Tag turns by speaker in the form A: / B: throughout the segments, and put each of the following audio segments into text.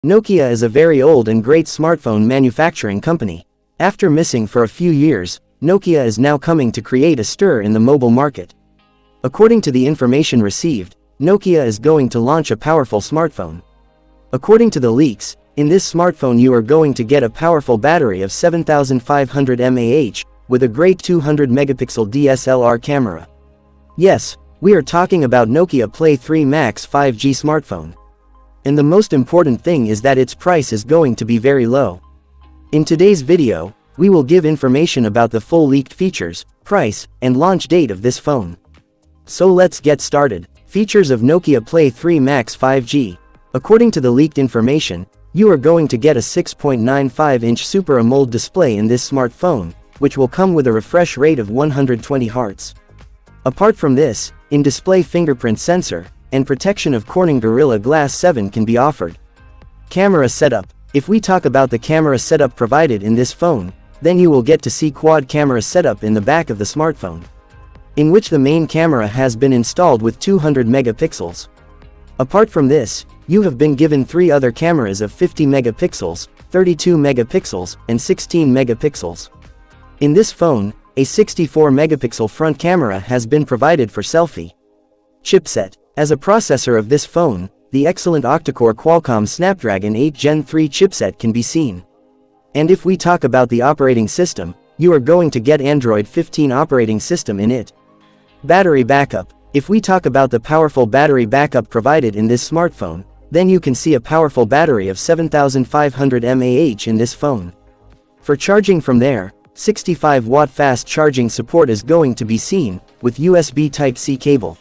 A: Nokia is a very old and great smartphone manufacturing company. After missing for a few years, Nokia is now coming to create a stir in the mobile market. According to the information received, Nokia is going to launch a powerful smartphone. According to the leaks, in this smartphone you are going to get a powerful battery of 7500 mAh, with a great 200 megapixel DSLR camera. Yes, we are talking about Nokia Play 3 Max 5G smartphone. And the most important thing is that its price is going to be very low. In today's video, we will give information about the full leaked features, price, and launch date of this phone. So let's get started. Features of Nokia Play 3 Max 5G. According to the leaked information, you are going to get a 6.95-inch Super AMOLED display in this smartphone, which will come with a refresh rate of 120 Hz. Apart from this, in-display fingerprint sensor, and protection of Corning Gorilla Glass 7 can be offered. Camera setup. If we talk about the camera setup provided in this phone, then you will get to see quad camera setup in the back of the smartphone, in which the main camera has been installed with 200 megapixels. Apart from this, you have been given 3 other cameras of 50 megapixels, 32 megapixels, and 16 megapixels. In this phone, a 64 megapixel front camera has been provided for selfie. Chipset. As a processor of this phone, the excellent octa-core Qualcomm Snapdragon 8 Gen 3 chipset can be seen. And if we talk about the operating system, you are going to get Android 15 operating system in it. Battery backup. If we talk about the powerful battery backup provided in this smartphone, then you can see a powerful battery of 7500 mAh in this phone. For charging from there, 65-watt fast charging support is going to be seen, with USB Type-C cable.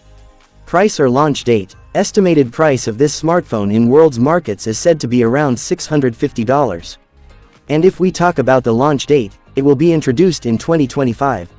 A: Price or launch date. Estimated price of this smartphone in world's markets is said to be around $650. And if we talk about the launch date, it will be introduced in 2025.